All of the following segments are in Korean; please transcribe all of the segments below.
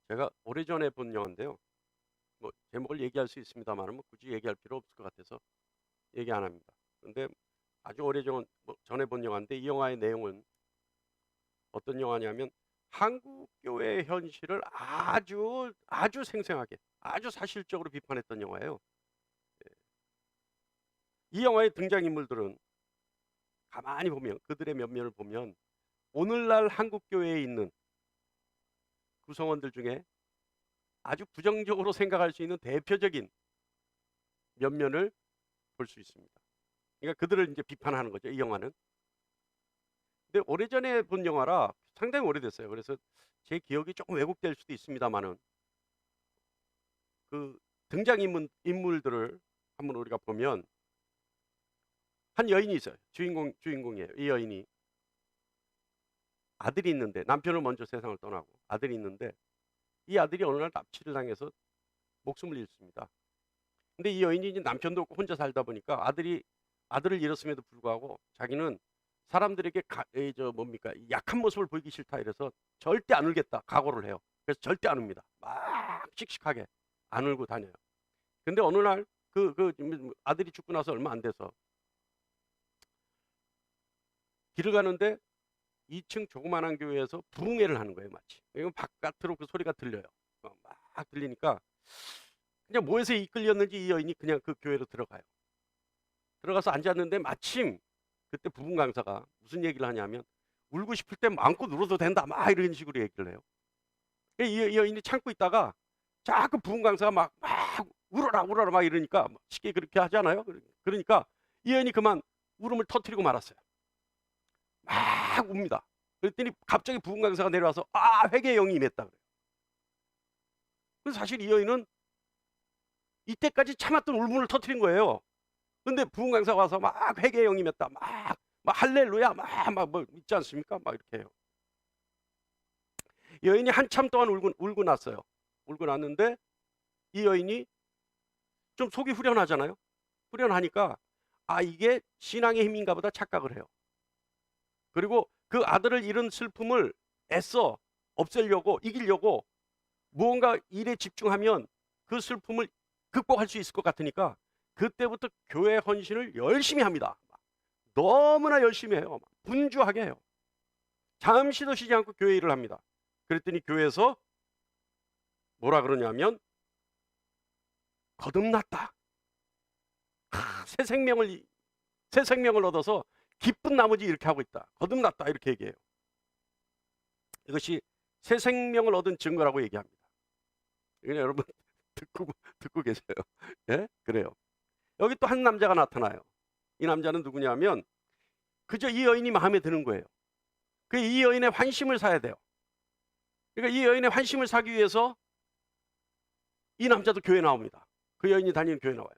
제가 오래전에 본 영화인데요. 뭐 제목을 얘기할 수 있습니다만은 뭐 굳이 얘기할 필요 없을 것 같아서 얘기 안 합니다. 근데 아주 오래전 전에 본 영화인데 이 영화의 내용은 어떤 영화냐면 한국 교회의 현실을 아주 생생하게 아주 사실적으로 비판했던 영화예요. 이 영화의 등장인물들은 가만히 보면 그들의 면면을 보면 오늘날 한국 교회에 있는 구성원들 중에 아주 부정적으로 생각할 수 있는 대표적인 면면을 볼 수 있습니다. 그러니까 그들을 이제 비판하는 거죠, 이 영화는. 근데 오래전에 본 영화라 상당히 오래됐어요. 그래서 제 기억이 조금 왜곡될 수도 있습니다만은 그 인물들을 한번 우리가 보면 한 여인이 있어요. 주인공이에요. 이 여인이 아들이 있는데 남편을 먼저 세상을 떠나고 아들이 있는데 이 아들이 어느 날 납치를 당해서 목숨을 잃습니다. 근데 이 여인이 이제 남편도 없고 혼자 살다 보니까 아들을 잃었음에도 불구하고 자기는 사람들에게 뭡니까 약한 모습을 보이기 싫다 이래서 절대 안 울겠다 각오를 해요. 그래서 절대 안 웁니다. 막 씩씩하게 안 울고 다녀요. 근데 어느 날 아들이 죽고 나서 얼마 안 돼서 길을 가는데 2층 조그만한 교회에서 부흥회를 하는 거예요. 마치 이건 바깥으로 그 소리가 들려요. 막 들리니까 그냥 뭐에서 이끌렸는지 이 여인이 그냥 그 교회로 들어가서 앉았는데 마침 그때 부분 강사가 무슨 얘기를 하냐면 울고 싶을 때 마음껏 울어도 된다 막 이런 식으로 얘기를 해요. 이 여인이 참고 있다가 자꾸 부분 강사가 막 울어라 막 이러니까 쉽게 그렇게 하잖아요. 그러니까 이 여인이 그만 울음을 터뜨리고 말았어요. 막 웁니다. 그랬더니 갑자기 부분 강사가 내려와서 회개의 영이 임했다 그래요. 그래서 사실 이 여인은 이때까지 참았던 울분을 터뜨린 거예요. 근데 부흥 강사가 와서 막 회개의 영이 맺다 막 할렐루야 뭐 있지 않습니까? 막 이렇게 해요. 여인이 한참 동안 울고 났어요. 울고 났는데 이 여인이 좀 속이 후련하잖아요. 후련하니까 이게 신앙의 힘인가 보다 착각을 해요. 그리고 그 아들을 잃은 슬픔을 애써 없애려고 이기려고 무언가 일에 집중하면 그 슬픔을 극복할 수 있을 것 같으니까 그때부터 교회 헌신을 열심히 합니다. 너무나 열심히 해요. 분주하게 해요. 잠시도 쉬지 않고 교회 일을 합니다. 그랬더니 교회에서 뭐라 그러냐면 거듭났다. 새 생명을 얻어서 기쁜 나머지 이렇게 하고 있다. 거듭났다 이렇게 얘기해요. 이것이 새 생명을 얻은 증거라고 얘기합니다. 이거 여러분 듣고 계세요? 예? 그래요. 여기 또 한 남자가 나타나요. 이 남자는 누구냐면 그저 이 여인이 마음에 드는 거예요. 이 여인의 환심을 사야 돼요. 그러니까 이 여인의 환심을 사기 위해서 이 남자도 교회 나옵니다. 그 여인이 다니는 교회 나와요.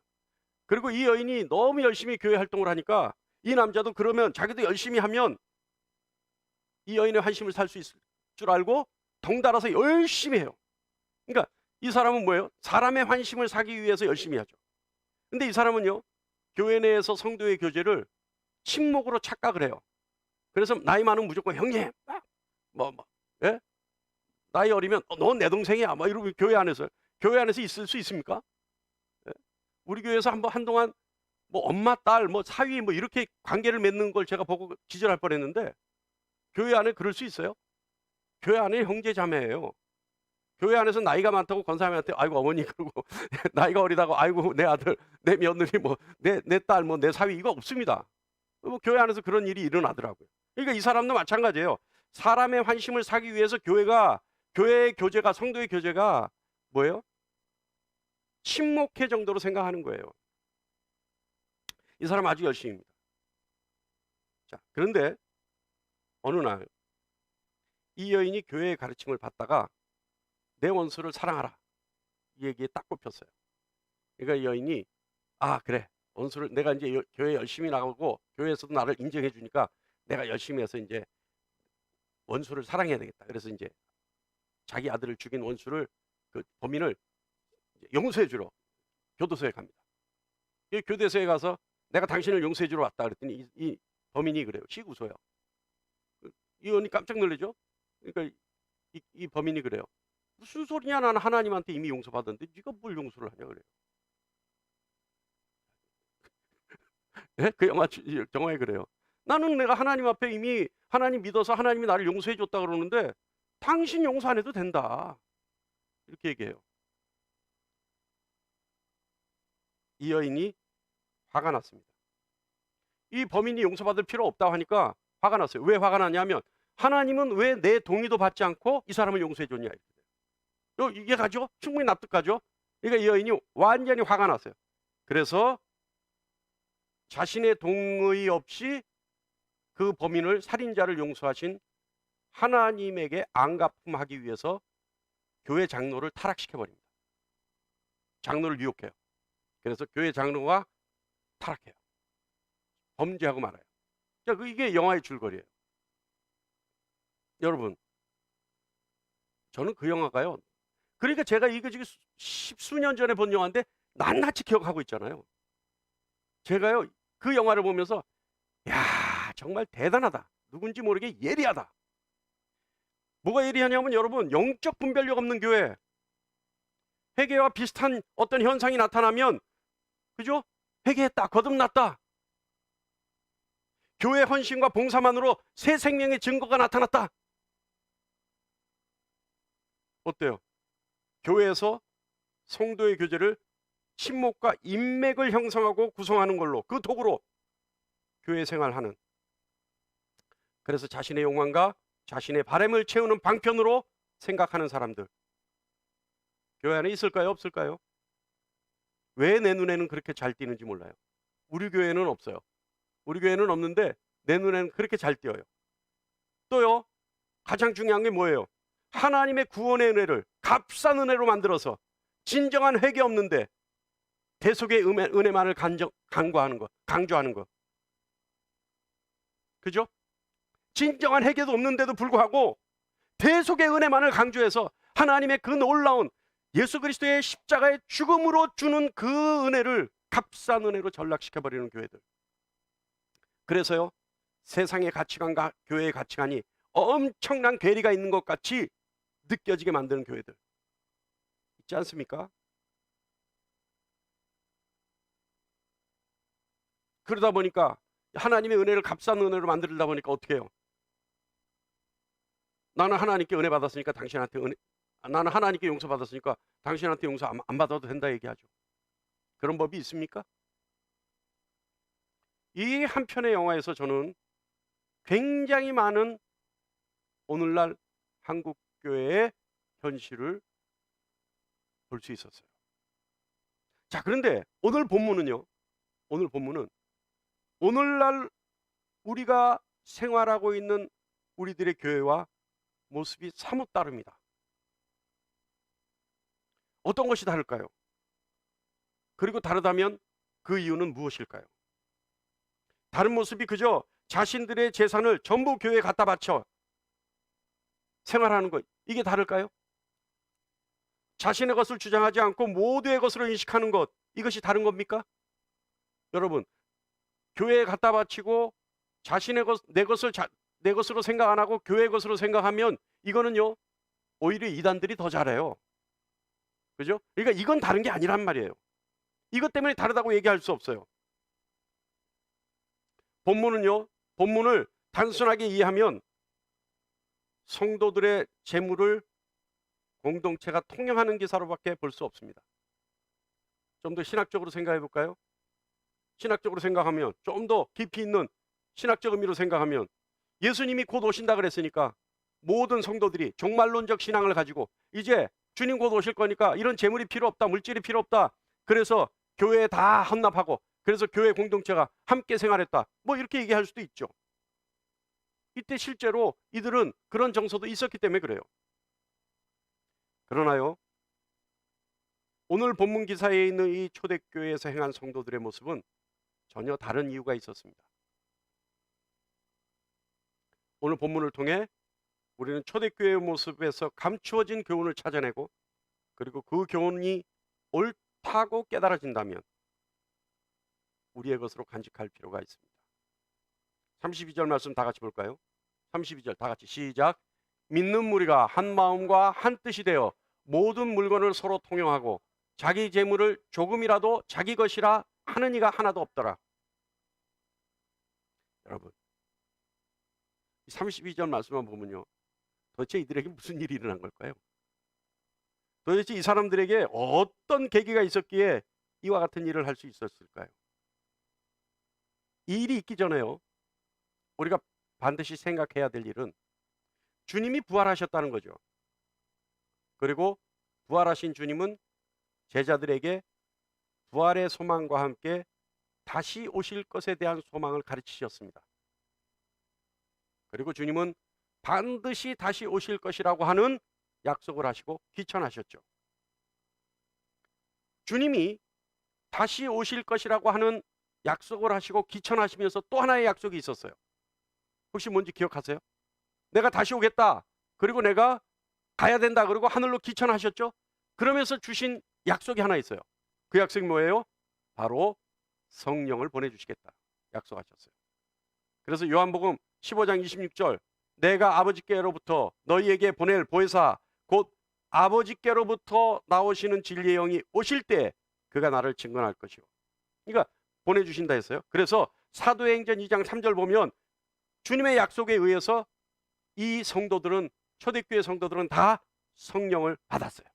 그리고 이 여인이 너무 열심히 교회 활동을 하니까 이 남자도 그러면 자기도 열심히 하면 이 여인의 환심을 살 수 있을 줄 알고 덩달아서 열심히 해요. 그러니까 이 사람은 뭐예요? 사람의 환심을 사기 위해서 열심히 하죠. 근데 이 사람은요, 교회 내에서 성도의 교제를 침묵으로 착각을 해요. 그래서 나이 많으면 무조건 형님, 예? 나이 어리면 넌 내 동생이야, 이러고 교회 안에서 있을 수 있습니까? 예? 우리 교회에서 한동안 엄마, 딸, 사위 이렇게 관계를 맺는 걸 제가 보고 기절할 뻔했는데 교회 안에 그럴 수 있어요? 교회 안에 형제 자매예요. 교회 안에서 나이가 많다고 권사님한테 아이고 어머니 그러고 나이가 어리다고 아이고 내 아들, 내 며느리 내 딸 내 사위 이거 없습니다. 교회 안에서 그런 일이 일어나더라고요. 그러니까 이 사람도 마찬가지예요. 사람의 환심을 사기 위해서 교회의 교제가 성도의 교제가 뭐예요? 침묵회 정도로 생각하는 거예요. 이 사람 아주 열심입니다. 자, 그런데 어느 날 이 여인이 교회의 가르침을 받다가 내 원수를 사랑하라 이 얘기에 딱 꼽혔어요. 그러니까 이 여인이 그래 원수를 내가 이제 교회 열심히 나가고 교회에서도 나를 인정해 주니까 내가 열심히 해서 이제 원수를 사랑해야 되겠다. 그래서 이제 자기 아들을 죽인 원수를 그 범인을 용서해 주러 교도소에 갑니다. 이 교도소에 가서 내가 당신을 용서해 주러 왔다 그랬더니 이 범인이 그래요. 씩 웃어요. 이 의원이 깜짝 놀라죠. 그러니까 이 범인이 그래요. 무슨 소리냐, 나는 하나님한테 이미 용서받았는데 네가 뭘 용서를 하냐 그래요. 예? 그 영화에 그래요. 나는 내가 하나님 앞에 이미 하나님 믿어서 하나님이 나를 용서해 줬다 그러는데 당신 용서 안 해도 된다. 이렇게 얘기해요. 이 여인이 화가 났습니다. 이 범인이 용서받을 필요 없다고 하니까 화가 났어요. 왜 화가 났냐면 하나님은 왜 내 동의도 받지 않고 이 사람을 용서해 줬냐. 이게 가죠? 충분히 납득가죠? 그러니까 이 여인이 완전히 화가 났어요. 그래서 자신의 동의 없이 그 범인을, 살인자를 용서하신 하나님에게 안갚음하기 위해서 교회 장로를 타락시켜버립니다. 장로를 유혹해요. 그래서 교회 장로가 타락해요. 범죄하고 말아요. 자, 이게 영화의 줄거리예요. 여러분, 저는 그 영화가요. 그러니까 제가 이거 지금 십수년 전에 본 영화인데 낱낱이 기억하고 있잖아요. 제가요, 그 영화를 보면서 야, 정말 대단하다. 누군지 모르게 예리하다. 뭐가 예리하냐면 여러분, 영적 분별력 없는 교회, 회개와 비슷한 어떤 현상이 나타나면, 그죠? 회개했다, 거듭났다. 교회 헌신과 봉사만으로 새 생명의 증거가 나타났다. 어때요? 교회에서 성도의 교제를 친목과 인맥을 형성하고 구성하는 걸로, 그 도구로 교회 생활하는, 그래서 자신의 욕망과 자신의 바램을 채우는 방편으로 생각하는 사람들, 교회 안에 있을까요? 없을까요? 왜 내 눈에는 그렇게 잘 띄는지 몰라요. 우리 교회는 없어요. 우리 교회는 없는데 내 눈에는 그렇게 잘 띄어요. 또요, 가장 중요한 게 뭐예요? 하나님의 구원의 은혜를 값싼 은혜로 만들어서 진정한 회개 없는데 대속의 은혜만을 강조하는 거. 그죠? 진정한 회개도 없는데도 불구하고 대속의 은혜만을 강조해서 하나님의 그 놀라운 예수 그리스도의 십자가의 죽음으로 주는 그 은혜를 값싼 은혜로 전락시켜버리는 교회들. 그래서요, 세상의 가치관과 교회의 가치관이 엄청난 괴리가 있는 것 같이 느껴지게 만드는 교회들 있지 않습니까? 그러다 보니까 하나님의 은혜를 값싼 은혜로 만들다 보니까 어떻게 해요? 나는 하나님께 은혜 받았으니까 당신한테 나는 하나님께 용서 받았으니까 당신한테 용서 안 받아도 된다 얘기하죠. 그런 법이 있습니까? 이 한 편의 영화에서 저는 굉장히 많은 오늘날 한국 교회의 현실을 볼 수 있었어요. 자, 그런데 오늘 본문은요. 오늘 본문은 오늘날 우리가 생활하고 있는 우리들의 교회와 모습이 사뭇 다릅니다. 어떤 것이 다를까요? 그리고 다르다면 그 이유는 무엇일까요? 다른 모습이 그저 자신들의 재산을 전부 교회에 갖다 바쳐 생활하는 것, 이게 다를까요? 자신의 것을 주장하지 않고 모두의 것으로 인식하는 것, 이것이 다른 겁니까? 여러분, 교회에 갖다 바치고 자신의 것, 내 것으로 생각 안 하고 교회 것으로 생각하면 이거는요, 오히려 이단들이 더 잘해요. 그죠? 그러니까 이건 다른 게 아니란 말이에요. 이것 때문에 다르다고 얘기할 수 없어요. 본문을 단순하게 이해하면 성도들의 재물을 공동체가 통용하는 기사로밖에 볼 수 없습니다. 좀 더 신학적으로 생각해 볼까요? 신학적으로 생각하면, 좀 더 깊이 있는 신학적 의미로 생각하면, 예수님이 곧 오신다 그랬으니까 모든 성도들이 종말론적 신앙을 가지고 이제 주님 곧 오실 거니까 이런 재물이 필요 없다, 물질이 필요 없다, 그래서 교회에 다 헌납하고 그래서 교회 공동체가 함께 생활했다, 뭐 이렇게 얘기할 수도 있죠. 이때 실제로 이들은 그런 정서도 있었기 때문에 그래요. 그러나요, 오늘 본문 기사에 있는 이 초대교회에서 행한 성도들의 모습은 전혀 다른 이유가 있었습니다. 오늘 본문을 통해 우리는 초대교회의 모습에서 감추어진 교훈을 찾아내고, 그리고 그 교훈이 옳다고 깨달아진다면 우리의 것으로 간직할 필요가 있습니다. 32절 말씀 다 같이 볼까요? 32절 다 같이 시작. 믿는 무리가 한 마음과 한 뜻이 되어 모든 물건을 서로 통용하고 자기 재물을 조금이라도 자기 것이라 하는 이가 하나도 없더라. 여러분, 32절 말씀만 보면요, 도대체 이들에게 무슨 일이 일어난 걸까요? 도대체 이 사람들에게 어떤 계기가 있었기에 이와 같은 일을 할 수 있었을까요? 이 일이 있기 전에요, 우리가 반드시 생각해야 될 일은 주님이 부활하셨다는 거죠. 그리고 부활하신 주님은 제자들에게 부활의 소망과 함께 다시 오실 것에 대한 소망을 가르치셨습니다. 그리고 주님은 반드시 다시 오실 것이라고 하는 약속을 하시고 귀천하셨죠. 주님이 다시 오실 것이라고 하는 약속을 하시고 귀천하시면서 또 하나의 약속이 있었어요. 혹시 뭔지 기억하세요? 내가 다시 오겠다. 그리고 내가 가야 된다. 그리고 하늘로 귀천하셨죠. 그러면서 주신 약속이 하나 있어요. 그 약속이 뭐예요? 바로 성령을 보내주시겠다 약속하셨어요. 그래서 요한복음 15장 26절, 내가 아버지께로부터 너희에게 보낼 보혜사 곧 아버지께로부터 나오시는 진리의 영이 오실 때 그가 나를 증언할 것이요. 그러니까 보내주신다 했어요. 그래서 사도행전 2장 3절 보면 주님의 약속에 의해서 이 성도들은, 초대교회 성도들은 다 성령을 받았어요.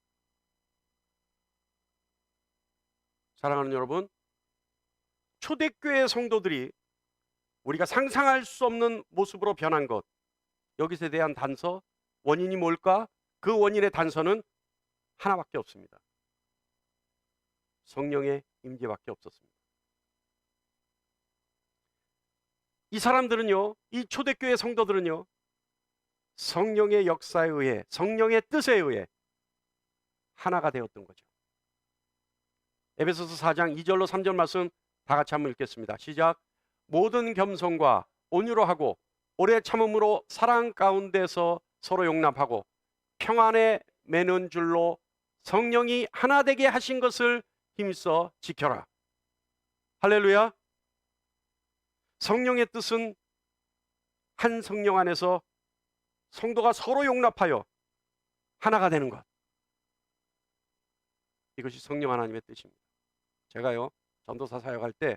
사랑하는 여러분, 초대교회 성도들이 우리가 상상할 수 없는 모습으로 변한 것, 여기서 대한 단서, 원인이 뭘까? 그 원인의 단서는 하나밖에 없습니다. 성령의 임재밖에 없었습니다. 이 사람들은요, 이 초대교회 성도들은요, 성령의 역사에 의해, 성령의 뜻에 의해 하나가 되었던 거죠. 에베소서 4장 2절로 3절 말씀 다 같이 한번 읽겠습니다. 시작. 모든 겸손과 온유로 하고 오래 참음으로 사랑 가운데서 서로 용납하고 평안에 매는 줄로 성령이 하나 되게 하신 것을 힘써 지켜라. 할렐루야. 성령의 뜻은 한 성령 안에서 성도가 서로 용납하여 하나가 되는 것. 이것이 성령 하나님의 뜻입니다. 제가요, 전도사 사역할 때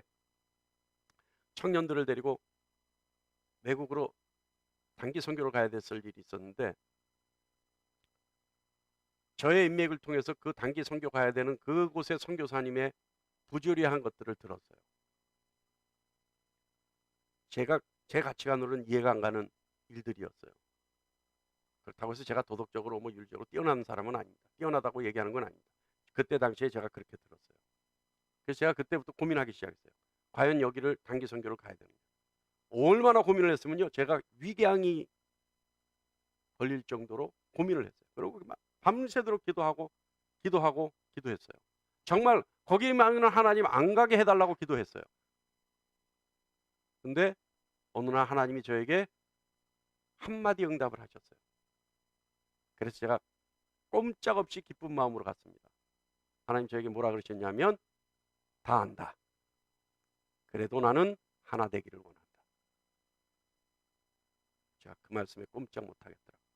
청년들을 데리고 외국으로 단기 선교를 가야 됐을 일이 있었는데, 저의 인맥을 통해서 그 단기 선교 가야 되는 그곳의 선교사님의 부조리한 것들을 들었어요. 제 가치관으로는 이해가 안 가는 일들이었어요. 그렇다고 해서 제가 도덕적으로 뭐 윤리적으로 뛰어난 사람은 아닙니다. 뛰어나다고 얘기하는 건 아닙니다. 그때 당시에 제가 그렇게 들었어요. 그래서 제가 그때부터 고민하기 시작했어요. 과연 여기를 단기 선교를 가야 되는가. 얼마나 고민을 했으면요, 제가 위궤양이 걸릴 정도로 고민을 했어요. 그리고 밤새도록 기도했어요. 정말 거기만 하나님 안 가게 해달라고 기도했어요. 근데 어느 날 하나님이 저에게 한마디 응답을 하셨어요. 그래서 제가 꼼짝없이 기쁜 마음으로 갔습니다. 하나님 저에게 뭐라 그러셨냐면, 다 안다. 그래도 나는 하나 되기를 원한다. 제가 그 말씀에 꼼짝 못하겠더라고요.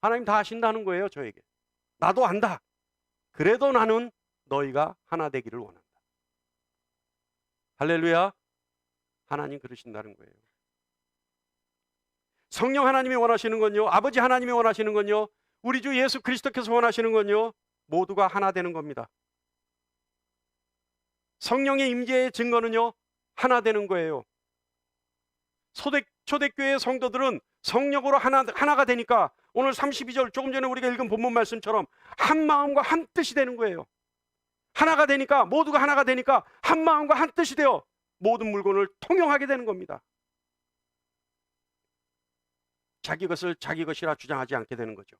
하나님 다 아신다는 거예요, 저에게. 나도 안다. 그래도 나는 너희가 하나 되기를 원한다. 할렐루야. 하나님 그러신다는 거예요. 성령 하나님이 원하시는 건요, 아버지 하나님이 원하시는 건요, 우리 주 예수 그리스도께서 원하시는 건요, 모두가 하나 되는 겁니다. 성령의 임재의 증거는요, 하나 되는 거예요. 초대교회 성도들은 성령으로 하나가 되니까 오늘 32절 조금 전에 우리가 읽은 본문 말씀처럼 한 마음과 한 뜻이 되는 거예요. 하나가 되니까, 모두가 하나가 되니까 한 마음과 한 뜻이 되어 모든 물건을 통용하게 되는 겁니다. 자기 것을 자기 것이라 주장하지 않게 되는 거죠.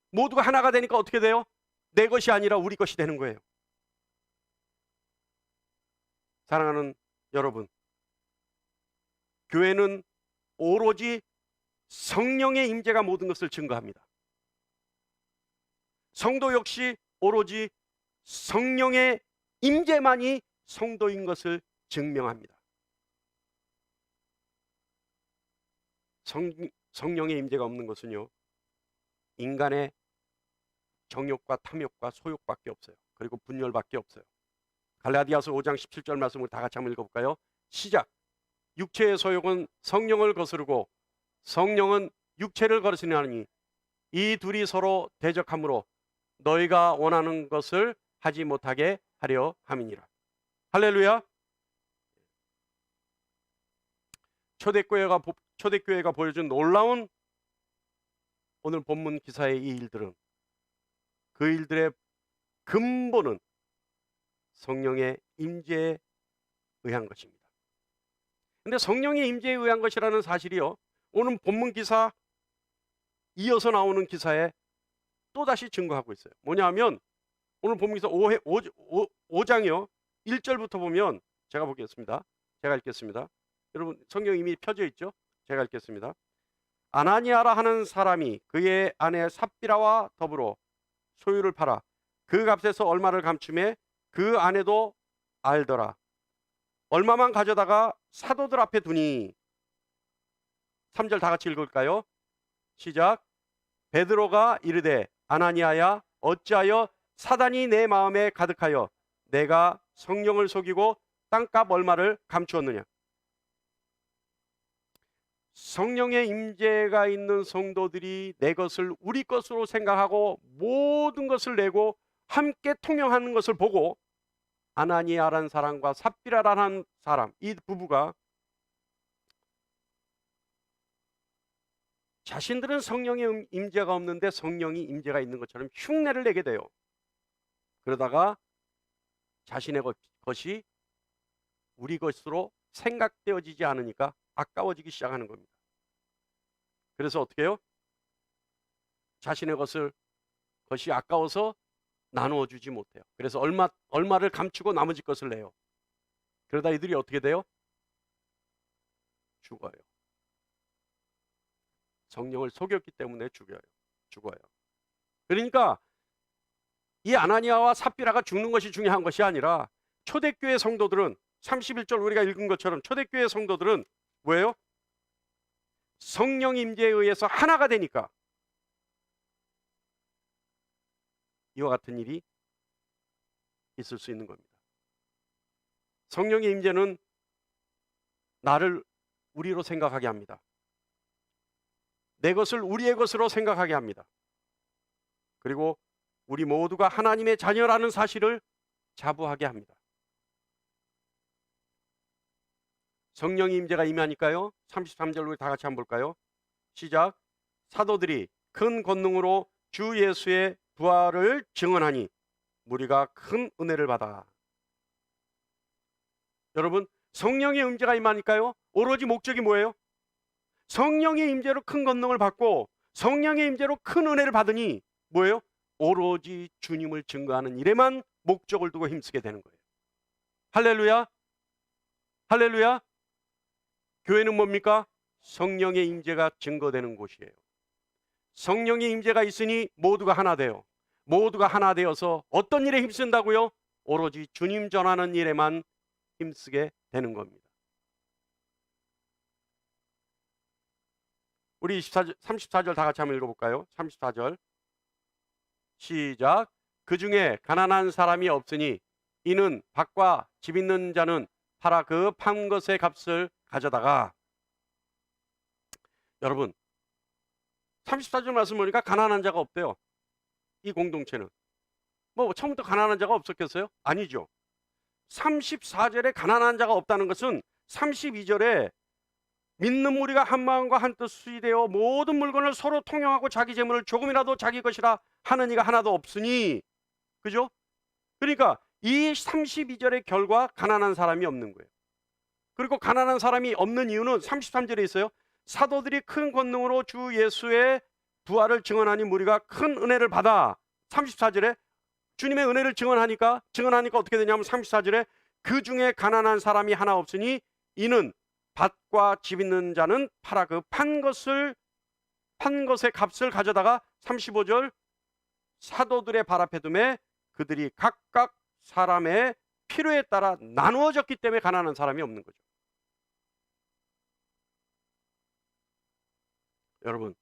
모두가 하나가 되니까 어떻게 돼요? 내 것이 아니라 우리 것이 되는 거예요. 사랑하는 여러분, 교회는 오로지 성령의 임재가 모든 것을 증거합니다. 성도 역시 오로지 성령의 임재만이 성도인 것을 증명합니다. 성령의 임재가 없는 것은요, 인간의 정욕과 탐욕과 소욕밖에 없어요. 그리고 분열밖에 없어요. 갈라디아서 5장 17절 말씀을 다 같이 한번 읽어볼까요? 시작. 육체의 소욕은 성령을 거스르고 성령은 육체를 거스르나니 이 둘이 서로 대적하므로 너희가 원하는 것을 하지 못하게 하려 함이니라. 할렐루야. 초대교회가 보여준 놀라운 오늘 본문 기사의 이 일들은, 그 일들의 근본은 성령의 임재에 의한 것입니다. 근데 성령의 임재에 의한 것이라는 사실이요, 오늘 본문 기사 이어서 나오는 기사에 또다시 증거하고 있어요. 뭐냐 하면 오늘 본문 기사 5장이요 1절부터 보면, 제가 보겠습니다. 제가 읽겠습니다. 여러분 성경 이미 펴져 있죠? 제가 읽겠습니다. 아나니아라 하는 사람이 그의 아내 삽비라와 더불어 소유를 팔아 그 값에서 얼마를 감춤해 그 아내도 알더라. 얼마만 가져다가 사도들 앞에 두니. 3절 다 같이 읽을까요? 시작. 베드로가 이르되 아나니아야, 어찌하여 사단이 내 마음에 가득하여 내가 성령을 속이고 땅값 얼마를 감추었느냐. 성령의 임재가 있는 성도들이 내 것을 우리 것으로 생각하고 모든 것을 내고 함께 통용하는 것을 보고, 아나니아라는 사람과 삽비라라는 사람, 이 부부가 자신들은 성령의 임재가 없는데 성령이 임재가 있는 것처럼 흉내를 내게 돼요. 그러다가 자신의 것이 우리 것으로 생각되어지지 않으니까 아까워지기 시작하는 겁니다. 그래서 어떻게 해요? 자신의 것이 아까워서 나누어 주지 못해요. 그래서 얼마를 감추고 나머지 것을 내요. 그러다 이들이 어떻게 돼요? 죽어요. 성령을 속였기 때문에 죽어요. 그러니까 이 아나니아와 삽비라가 죽는 것이 중요한 것이 아니라, 초대교회 성도들은 31절 우리가 읽은 것처럼 초대교회 성도들은 뭐예요? 성령 임재에 의해서 하나가 되니까 이와 같은 일이 있을 수 있는 겁니다. 성령의 임재는 나를 우리로 생각하게 합니다. 내 것을 우리의 것으로 생각하게 합니다. 그리고 우리 모두가 하나님의 자녀라는 사실을 자부하게 합니다. 성령의 임재가 임하니까요, 33절 우리 다 같이 한번 볼까요? 시작. 사도들이 큰 권능으로 주 예수의 부활을 증언하니 무리가 큰 은혜를 받아. 여러분, 성령의 임재가 임하니까요, 오로지 목적이 뭐예요? 성령의 임재로 큰 권능을 받고 성령의 임재로 큰 은혜를 받으니 뭐예요? 오로지 주님을 증거하는 일에만 목적을 두고 힘쓰게 되는 거예요. 할렐루야. 할렐루야. 교회는 뭡니까? 성령의 임재가 증거되는 곳이에요. 성령의 임재가 있으니 모두가 하나 돼요. 모두가 하나 되어서 어떤 일에 힘쓴다고요? 오로지 주님 전하는 일에만 힘쓰게 되는 겁니다. 우리 34절 다 같이 한번 읽어볼까요? 34절 시작. 그 중에 가난한 사람이 없으니 이는 밭과 집 있는 자는 팔아 그 판 것의 값을 가져다가. 여러분, 34절 말씀 보니까 가난한 자가 없대요. 이 공동체는 뭐 처음부터 가난한 자가 없었겠어요? 아니죠. 34절에 가난한 자가 없다는 것은 32절에 믿는 무리가 한 마음과 한 뜻이 되어 모든 물건을 서로 통용하고 자기 재물을 조금이라도 자기 것이라 하는 이가 하나도 없으니, 그죠? 그러니까 이 32절의 결과 가난한 사람이 없는 거예요. 그리고 가난한 사람이 없는 이유는 33절에 있어요. 사도들이 큰 권능으로 주 예수의 부활을 증언하니 무리가 큰 은혜를 받아. 34절에 주님의 은혜를 증언하니까 어떻게 되냐면 34절에 그 중에 가난한 사람이 하나 없으니 이는 밭과 집 있는 자는 팔아 그 판 것의 값을 가져다가 35절 사도들의 발 앞에 두매 그들이 각각 사람의 필요에 따라 나누어졌기 때문에 가난한 사람이 없는 거죠. 여러분,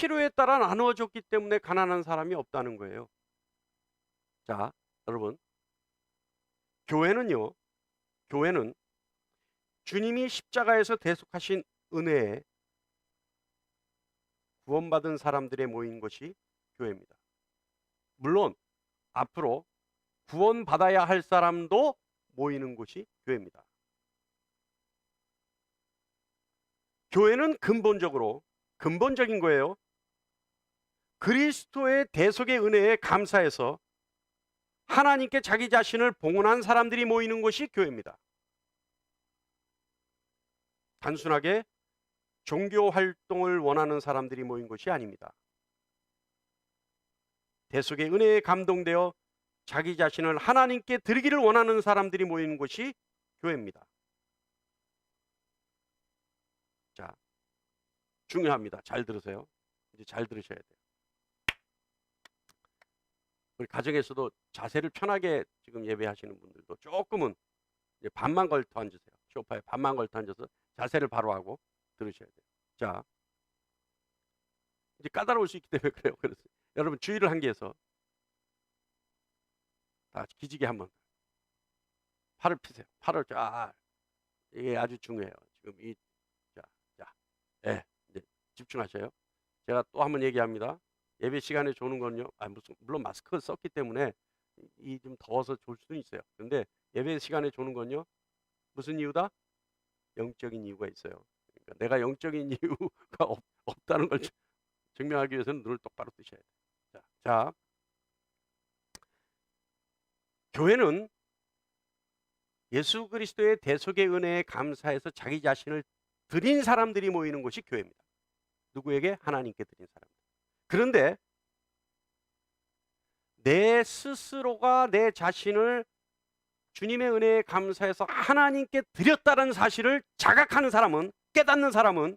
필요에 따라 나누어졌기 때문에 가난한 사람이 없다는 거예요. 자, 여러분, 교회는 주님이 십자가에서 대속하신 은혜에 구원받은 사람들의 모인 것이 교회입니다. 물론 앞으로 구원받아야 할 사람도 모이는 곳이 교회입니다. 교회는 근본적인 거예요. 그리스도의 대속의 은혜에 감사해서 하나님께 자기 자신을 봉헌한 사람들이 모이는 곳이 교회입니다. 단순하게 종교 활동을 원하는 사람들이 모인 것이 아닙니다. 대속의 은혜에 감동되어 자기 자신을 하나님께 드리기를 원하는 사람들이 모이는 곳이 교회입니다. 자, 중요합니다. 잘 들으세요. 이제 잘 들으셔야 돼요. 우리 가정에서도 자세를 편하게 지금 예배하시는 분들도 조금은 이제 반만 걸터 앉으세요. 소파에 반만 걸터 앉아서 자세를 바로 하고 들으셔야 돼요. 자, 이제 까다로울 수 있기 때문에 그래요. 그래서 여러분 주의를 한계해서 다 기지개 한번 팔을 피세요. 팔을 이게 아주 중요해요. 지금 이제 집중하셔요. 제가 또 한번 얘기합니다. 예배 시간에 조는 건요. 물론 마스크를 썼기 때문에 이 좀 더워서 졸 수는 있어요. 근데 예배 시간에 조는 건요. 무슨 이유다? 영적인 이유가 있어요. 그러니까 내가 영적인 이유가 없다는 걸 증명하기 위해서는 눈을 똑바로 뜨셔야 돼요. 자, 교회는 예수 그리스도의 대속의 은혜에 감사해서 자기 자신을 드린 사람들이 모이는 곳이 교회입니다. 누구에게? 하나님께 드린 사람들. 그런데 내 스스로가 내 자신을 주님의 은혜에 감사해서 하나님께 드렸다는 사실을 자각하는 사람은, 깨닫는 사람은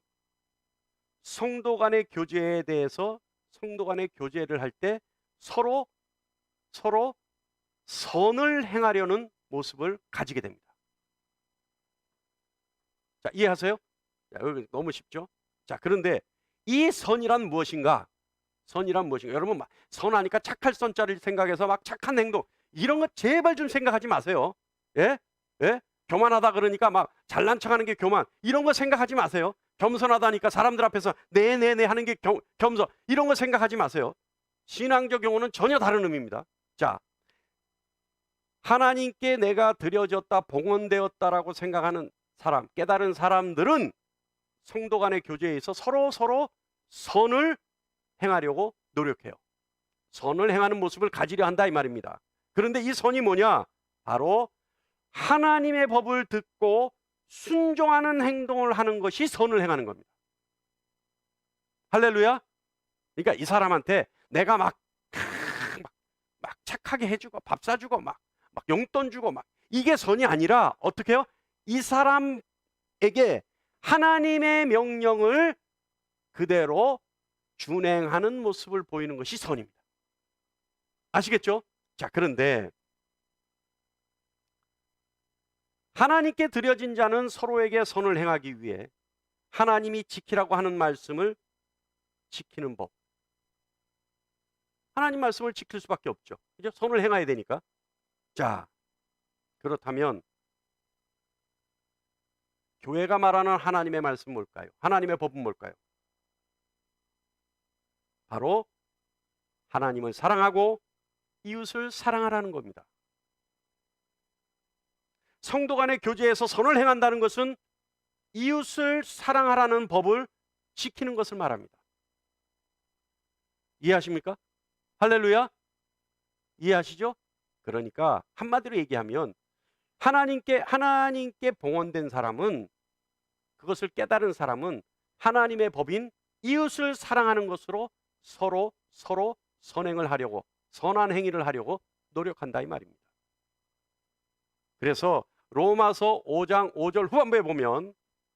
성도 간의 교제에 대해서, 성도 간의 교제를 할 때 서로 선을 행하려는 모습을 가지게 됩니다. 자, 이해하세요? 자, 여기 너무 쉽죠? 자, 그런데 이 선이란 무엇인가? 여러분, 선하니까 착할 선자를 생각해서 막 착한 행동, 이런 거 제발 좀 생각하지 마세요. 예? 교만하다 그러니까 막 잘난 척하는 게 교만, 이런 거 생각하지 마세요. 겸손하다니까 사람들 앞에서 네네네 하는 게 겸손, 이런 거 생각하지 마세요. 신앙적 용어는 전혀 다른 의미입니다. 자, 하나님께 내가 드려졌다, 봉헌되었다라고 생각하는 사람, 깨달은 사람들은 성도 간의 교제에 있어 서로 선을 행하려고 노력해요. 선을 행하는 모습을 가지려 한다 이 말입니다. 그런데 이 선이 뭐냐? 바로 하나님의 법을 듣고 순종하는 행동을 하는 것이 선을 행하는 겁니다. 할렐루야. 그러니까 이 사람한테 내가 막 착하게 해주고 밥 사주고 막 용돈 주고 이게 선이 아니라 어떻게 해요? 이 사람에게 하나님의 명령을 그대로 준행하는 모습을 보이는 것이 선입니다. 아시겠죠? 자, 그런데 하나님께 드려진 자는 서로에게 선을 행하기 위해 하나님이 지키라고 하는 말씀을 지키는 법. 하나님 말씀을 지킬 수밖에 없죠. 그죠? 선을 행해야 되니까. 자, 그렇다면 교회가 말하는 하나님의 말씀은 뭘까요? 하나님의 법은 뭘까요? 바로 하나님을 사랑하고 이웃을 사랑하라는 겁니다. 성도 간의 교제에서 선을 행한다는 것은 이웃을 사랑하라는 법을 지키는 것을 말합니다. 이해하십니까? 할렐루야. 이해하시죠? 그러니까 한마디로 얘기하면 하나님께 봉헌된 사람은, 그것을 깨달은 사람은 하나님의 법인 이웃을 사랑하는 것으로 서로 선행을 하려고, 선한 행위를 하려고 노력한다 이 말입니다. 그래서 로마서 5장 5절 후반부에 보면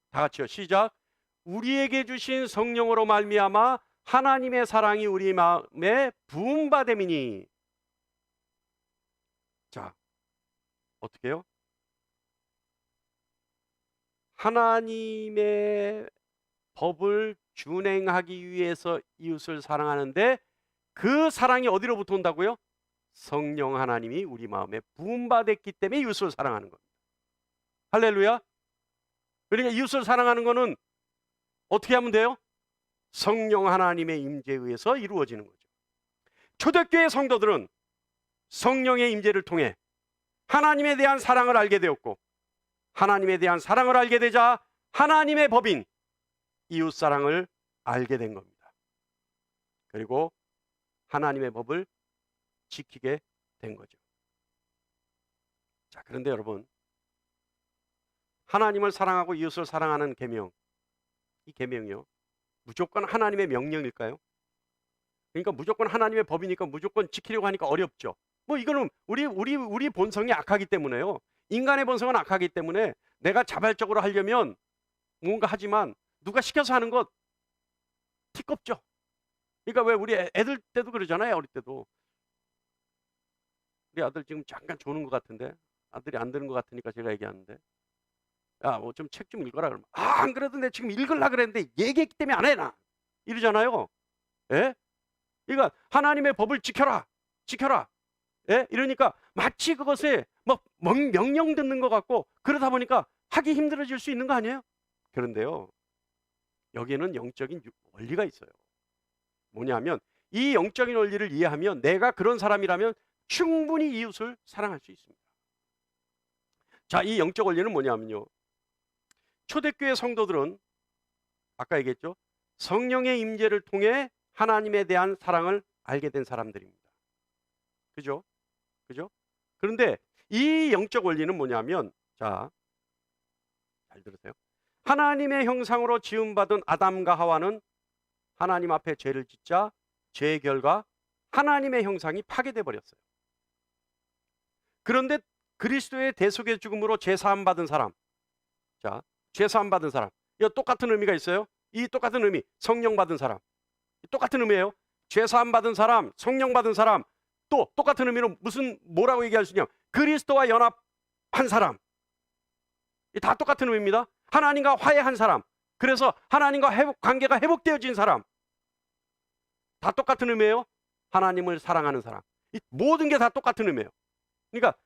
다 같이요. 시작. 우리에게 주신 성령으로 말미암아 하나님의 사랑이 우리 마음에 부음받음이니. 자, 어떻게 해요? 하나님의 법을 준행하기 위해서 이웃을 사랑하는데 그 사랑이 어디로부터 온다고요? 성령 하나님이 우리 마음에 부음받았기 때문에 이웃을 사랑하는 겁니다. 할렐루야. 그러니까 이웃을 사랑하는 거는 어떻게 하면 돼요? 성령 하나님의 임재에 의해서 이루어지는 거죠. 초대교회 성도들은 성령의 임재를 통해 하나님에 대한 사랑을 알게 되었고, 하나님에 대한 사랑을 알게 되자 하나님의 법인 이웃사랑을 알게 된 겁니다. 그리고 하나님의 법을 지키게 된 거죠. 자, 그런데 여러분, 하나님을 사랑하고 이웃을 사랑하는 계명, 이 계명이요, 무조건 하나님의 명령일까요? 그러니까 무조건 하나님의 법이니까 무조건 지키려고 하니까 어렵죠. 뭐 이거는 우리 본성이 악하기 때문에요. 인간의 본성은 악하기 때문에 내가 자발적으로 하려면 뭔가 하지만 누가 시켜서 하는 것 티껍죠. 그러니까 왜 우리 애들 때도 그러잖아요. 어릴 때도. 우리 아들 지금 잠깐 조는 것 같은데, 아들이 안 들은 것 같으니까 제가 얘기하는데, 야, 뭐 좀 책 좀 읽어라. 그러면 안 그래도 내 지금 읽으려고 그랬는데 얘기했기 때문에 안 해, 나. 이러잖아요. 예? 그러니까 하나님의 법을 지켜라. 예? 이러니까 마치 그것에 막 명령 듣는 것 같고, 그러다 보니까 하기 힘들어질 수 있는 거 아니에요? 그런데요, 여기에는 영적인 원리가 있어요. 뭐냐면 이 영적인 원리를 이해하면 내가 그런 사람이라면 충분히 이웃을 사랑할 수 있습니다. 자, 이 영적 원리는 뭐냐면요, 초대교회 성도들은 아까 얘기했죠, 성령의 임재를 통해 하나님에 대한 사랑을 알게 된 사람들입니다. 그죠? 그런데 이 영적 원리는 뭐냐면, 자, 잘 들으세요. 하나님의 형상으로 지음받은 아담과 하와는 하나님 앞에 죄를 짓자 죄의 결과 하나님의 형상이 파괴돼 버렸어요. 그런데 그리스도의 대속의 죽음으로 죄사함 받은 사람, 자, 죄사함 받은 사람, 이거 똑같은 의미가 있어요. 이 똑같은 의미, 성령 받은 사람, 똑같은 의미예요. 죄사함 받은 사람, 성령 받은 사람, 또 똑같은 의미로 뭐라고 얘기할 수 있냐? 그리스도와 연합한 사람, 다 똑같은 의미입니다. 하나님과 화해한 사람, 그래서 하나님과 관계가 회복되어진 사람, 다 똑같은 의미예요. 하나님을 사랑하는 사람, 이 모든 게 다 똑같은 의미예요. 그러니까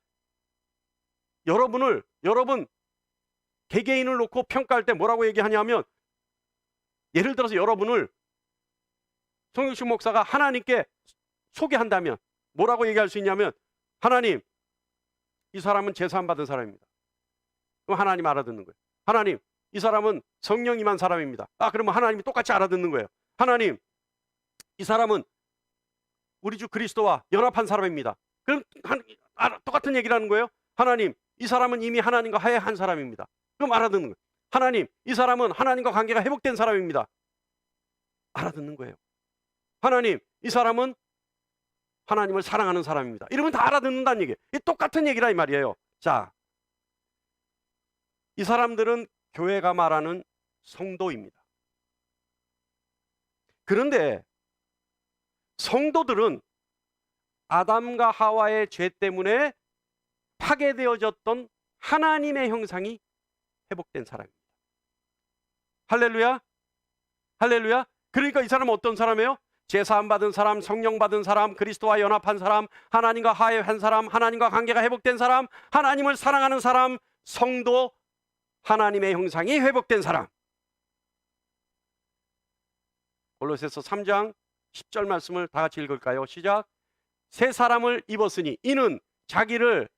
여러분 개개인을 놓고 평가할 때 뭐라고 얘기하냐면, 예를 들어서 여러분을 송영식 목사가 하나님께 소개한다면 뭐라고 얘기할 수 있냐면, 하나님, 이 사람은 제사함 받은 사람입니다. 그럼 하나님 알아듣는 거예요. 하나님, 이 사람은 성령 임한 사람입니다. 그러면 하나님이 똑같이 알아듣는 거예요. 하나님, 이 사람은 우리 주 그리스도와 연합한 사람입니다. 그럼 똑같은 얘기를 하는 거예요. 하나님, 이 사람은 이미 하나님과 화해한 사람입니다. 그럼 알아듣는 거예요. 하나님, 이 사람은 하나님과 관계가 회복된 사람입니다. 알아듣는 거예요. 하나님, 이 사람은 하나님을 사랑하는 사람입니다. 이러면 다 알아듣는다는 얘기예요. 똑같은 얘기라 이 말이에요. 자, 이 사람들은 교회가 말하는 성도입니다. 그런데 성도들은 아담과 하와의 죄 때문에 파괴되어졌던 하나님의 형상이 회복된 사람입니다. 할렐루야. 그러니까 이 사람은 어떤 사람이에요? 제사함 받은 사람, 성령 받은 사람, 그리스도와 연합한 사람, 하나님과 화해한 사람, 하나님과 관계가 회복된 사람, 하나님을 사랑하는 사람, 성도, 하나님의 형상이 회복된 사람. 골로새서 3장 10절 말씀을 다 같이 읽을까요? 시작. 새 사람을 입었으니 이는 자기를,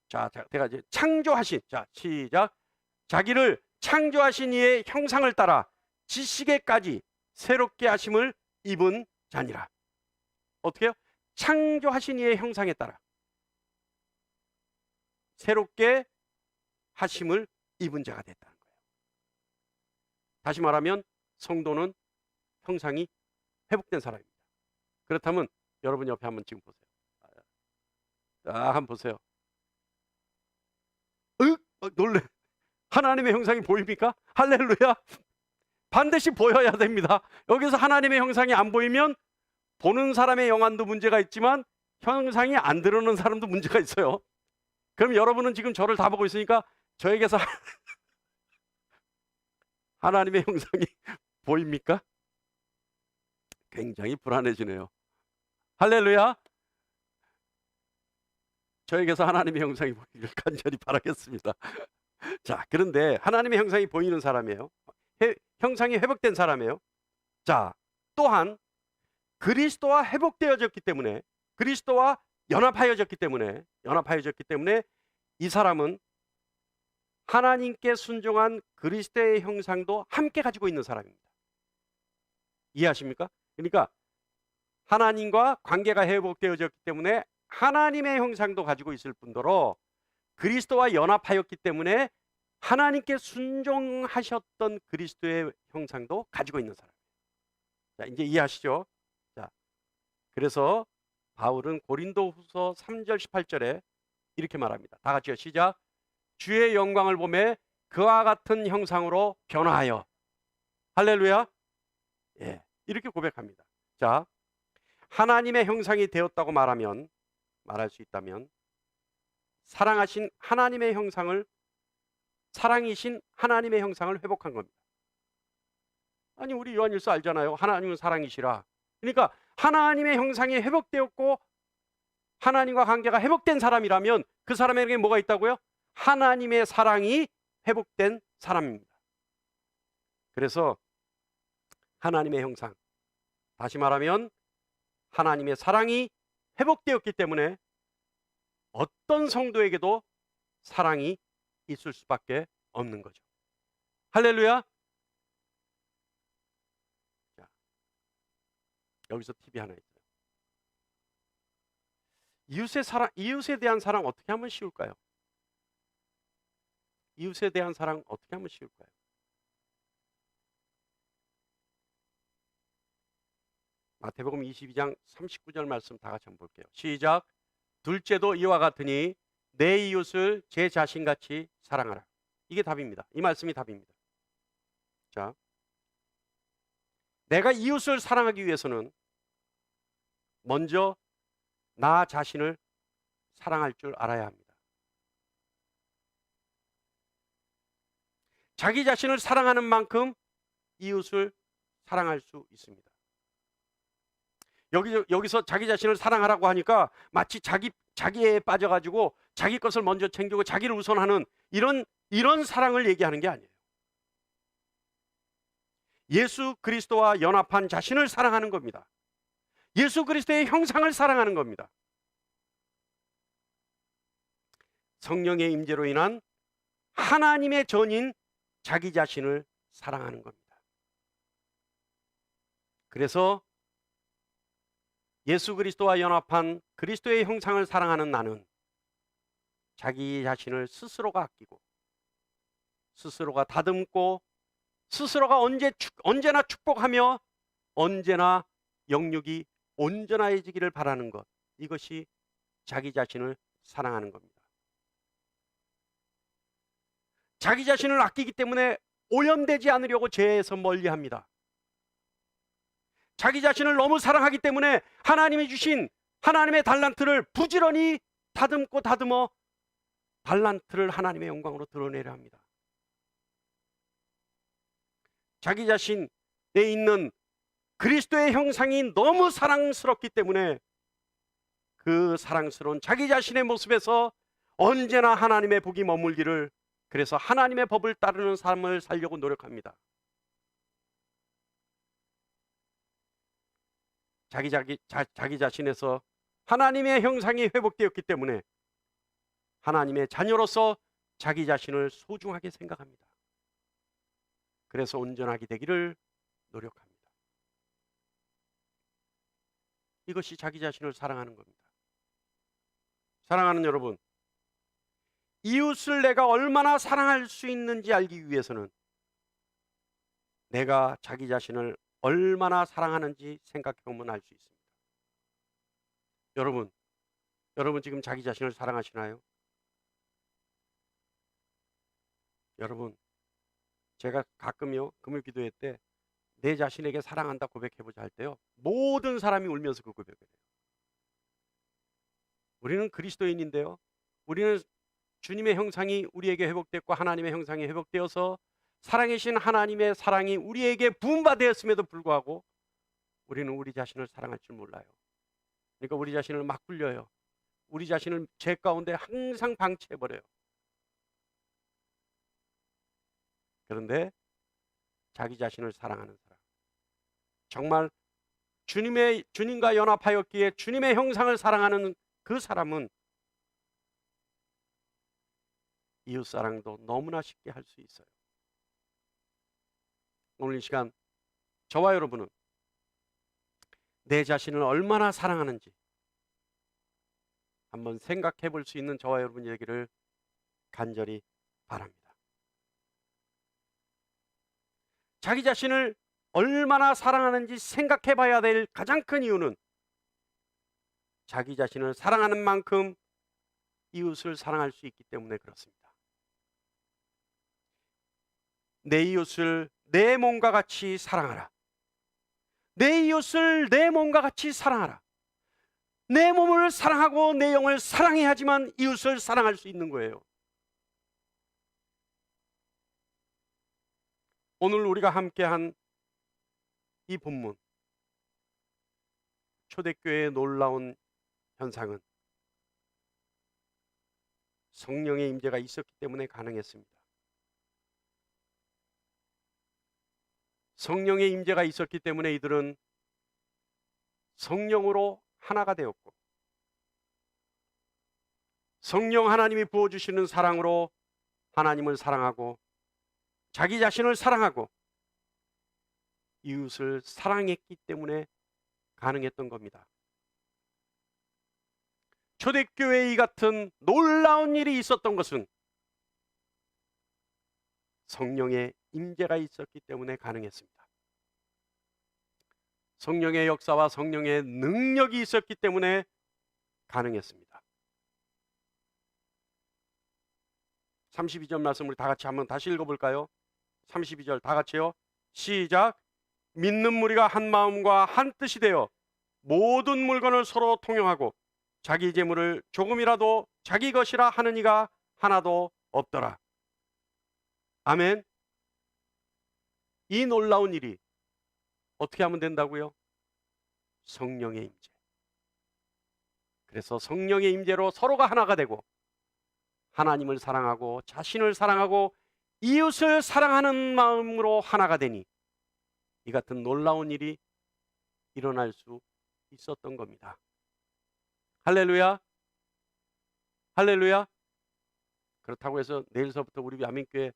자, 제가 이제 창조하신, 자, 시작. 자기를 창조하신 이의 형상을 따라 지식에까지 새롭게 하심을 입은 자니라. 어떻게 해요? 창조하신 이의 형상에 따라 새롭게 하심을 입은 자가 됐다는 거예요. 다시 말하면 성도는 형상이 회복된 사람입니다. 그렇다면 여러분 옆에 한번 지금 보세요. 한번 보세요. 놀래. 하나님의 형상이 보입니까? 할렐루야. 반드시 보여야 됩니다. 여기서 하나님의 형상이 안 보이면 보는 사람의 영안도 문제가 있지만 형상이 안 드러나는 사람도 문제가 있어요. 그럼 여러분은 지금 저를 다 보고 있으니까 저에게서 하나님의 형상이 보입니까? 굉장히 불안해지네요. 할렐루야. 저에게서 하나님의 형상이 보이기를 간절히 바라겠습니다. 자, 그런데 하나님의 형상이 보이는 사람이에요. 형상이 회복된 사람이에요. 자, 또한 그리스도와 회복되어졌기 때문에, 그리스도와 연합하여졌기 때문에 이 사람은 하나님께 순종한 그리스도의 형상도 함께 가지고 있는 사람입니다. 이해하십니까? 그러니까 하나님과 관계가 회복되어졌기 때문에 하나님의 형상도 가지고 있을 뿐더러 그리스도와 연합하였기 때문에 하나님께 순종하셨던 그리스도의 형상도 가지고 있는 사람이에요. 자, 이제 이해하시죠? 자, 그래서 바울은 고린도후서 3절 18절에 이렇게 말합니다. 다 같이요. 시작. 주의 영광을 보매 그와 같은 형상으로 변화하여. 할렐루야. 예, 이렇게 고백합니다. 자, 하나님의 형상이 되었다고 말할 수 있다면 사랑이신 하나님의 형상을 회복한 겁니다. 아니, 우리 요한일서 알잖아요. 하나님은 사랑이시라. 그러니까 하나님의 형상이 회복되었고 하나님과 관계가 회복된 사람이라면 그 사람에게 뭐가 있다고요? 하나님의 사랑이 회복된 사람입니다. 그래서 하나님의 형상, 다시 말하면 하나님의 사랑이 회복되었기 때문에 어떤 성도에게도 사랑이 있을 수밖에 없는 거죠. 할렐루야. 자, 여기서 팁이 하나 있어요. 이웃에 대한 사랑 어떻게 하면 쉬울까요? 이웃에 대한 사랑 어떻게 하면 쉬울까요? 마태복음 22장 39절 말씀 다 같이 한번 볼게요. 시작. 둘째도 이와 같으니 내 이웃을 제 자신같이 사랑하라. 이게 답입니다. 이 말씀이 답입니다. 자, 내가 이웃을 사랑하기 위해서는 먼저 나 자신을 사랑할 줄 알아야 합니다. 자기 자신을 사랑하는 만큼 이웃을 사랑할 수 있습니다. 여기서 자기 자신을 사랑하라고 하니까 마치 자기에 빠져가지고 자기 것을 먼저 챙기고 자기를 우선하는 이런 사랑을 얘기하는 게 아니에요. 예수 그리스도와 연합한 자신을 사랑하는 겁니다. 예수 그리스도의 형상을 사랑하는 겁니다. 성령의 임재로 인한 하나님의 전인 자기 자신을 사랑하는 겁니다. 그래서 예수 그리스도와 연합한 그리스도의 형상을 사랑하는 나는 자기 자신을 스스로가 아끼고 스스로가 다듬고 스스로가 언제나 축복하며 언제나 영육이 온전해지기를 바라는 것, 이것이 자기 자신을 사랑하는 겁니다. 자기 자신을 아끼기 때문에 오염되지 않으려고 죄에서 멀리합니다. 자기 자신을 너무 사랑하기 때문에 하나님이 주신 하나님의 달란트를 부지런히 다듬어 달란트를 하나님의 영광으로 드러내려 합니다. 자기 자신에 있는 그리스도의 형상이 너무 사랑스럽기 때문에 그 사랑스러운 자기 자신의 모습에서 언제나 하나님의 복이 머물기를, 그래서 하나님의 법을 따르는 삶을 살려고 노력합니다. 자기 자신에서 하나님의 형상이 회복되었기 때문에 하나님의 자녀로서 자기 자신을 소중하게 생각합니다. 그래서 온전하게 되기를 노력합니다. 이것이 자기 자신을 사랑하는 겁니다. 사랑하는 여러분, 이웃을 내가 얼마나 사랑할 수 있는지 알기 위해서는 내가 자기 자신을 얼마나 사랑하는지 생각해 보면 알 수 있습니다. 여러분 지금 자기 자신을 사랑하시나요? 여러분, 제가 가끔요 금요 기도회 때 내 자신에게 사랑한다 고백해보자 할 때요, 모든 사람이 울면서 그 고백을 해요. 우리는 그리스도인인데요, 우리는 주님의 형상이 우리에게 회복됐고 하나님의 형상이 회복되어서 살아계신 하나님의 사랑이 우리에게 부음받았음에도 불구하고 우리는 우리 자신을 사랑할 줄 몰라요. 그러니까 우리 자신을 막 굴려요. 우리 자신을 죄 가운데 항상 방치해버려요. 그런데 자기 자신을 사랑하는 사람, 정말 주님과 연합하였기에 주님의 형상을 사랑하는 그 사람은 이웃사랑도 너무나 쉽게 할 수 있어요. 오늘 이 시간 저와 여러분은 내 자신을 얼마나 사랑하는지 한번 생각해 볼 수 있는 저와 여러분 얘기를 간절히 바랍니다. 자기 자신을 얼마나 사랑하는지 생각해 봐야 될 가장 큰 이유는 자기 자신을 사랑하는 만큼 이웃을 사랑할 수 있기 때문에 그렇습니다. 내 이웃을 내 몸과 같이 사랑하라. 내 이웃을 내 몸과 같이 사랑하라. 내 몸을 사랑하고 내 영을 사랑해야지만 이웃을 사랑할 수 있는 거예요. 오늘 우리가 함께한 이 본문, 초대교회의 놀라운 현상은 성령의 임재가 있었기 때문에 가능했습니다. 성령의 임재가 있었기 때문에 이들은 성령으로 하나가 되었고, 성령 하나님이 부어주시는 사랑으로 하나님을 사랑하고 자기 자신을 사랑하고 이웃을 사랑했기 때문에 가능했던 겁니다. 초대교회에 이 같은 놀라운 일이 있었던 것은 성령의 임재가 있었기 때문에 가능했습니다. 성령의 역사와 성령의 능력이 있었기 때문에 가능했습니다. 32절 말씀 우리 다 같이 한번 다시 읽어볼까요? 32절 다 같이요. 시작. 믿는 무리가 한 마음과 한 뜻이 되어 모든 물건을 서로 통용하고 자기 재물을 조금이라도 자기 것이라 하는 이가 하나도 없더라. 아멘. 이 놀라운 일이 어떻게 하면 된다고요? 성령의 임재. 그래서 성령의 임재로 서로가 하나가 되고 하나님을 사랑하고 자신을 사랑하고 이웃을 사랑하는 마음으로 하나가 되니 이 같은 놀라운 일이 일어날 수 있었던 겁니다. 할렐루야. 할렐루야. 그렇다고 해서 내일서부터 우리 야민교회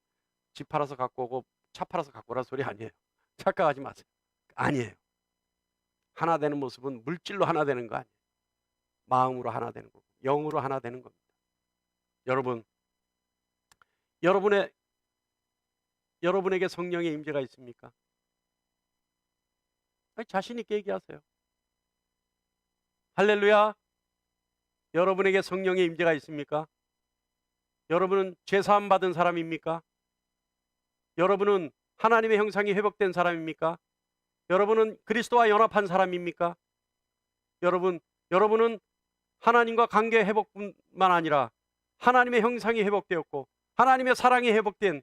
집 팔아서 갖고 오고 차 팔아서 갖고 오라는 소리 아니에요. 착각하지 마세요. 아니에요. 하나 되는 모습은 물질로 하나 되는 거 아니에요. 마음으로 하나 되는 거고 영으로 하나 되는 겁니다. 여러분, 여러분에게 성령의 임재가 있습니까? 아니, 자신 있게 얘기하세요. 할렐루야. 여러분에게 성령의 임재가 있습니까? 여러분은 죄사함 받은 사람입니까? 여러분은 하나님의 형상이 회복된 사람입니까? 여러분은 그리스도와 연합한 사람입니까? 여러분은 하나님과 관계 회복뿐만 아니라 하나님의 형상이 회복되었고 하나님의 사랑이 회복된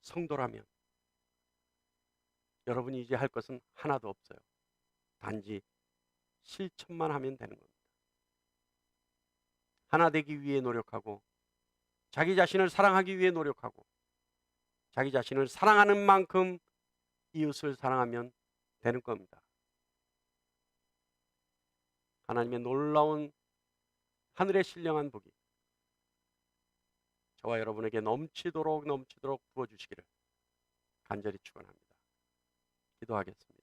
성도라면 여러분이 이제 할 것은 하나도 없어요. 단지 실천만 하면 되는 겁니다. 하나 되기 위해 노력하고 자기 자신을 사랑하기 위해 노력하고 자기 자신을 사랑하는 만큼 이웃을 사랑하면 되는 겁니다. 하나님의 놀라운 하늘의 신령한 복이 저와 여러분에게 넘치도록 부어주시기를 간절히 축원합니다. 기도하겠습니다.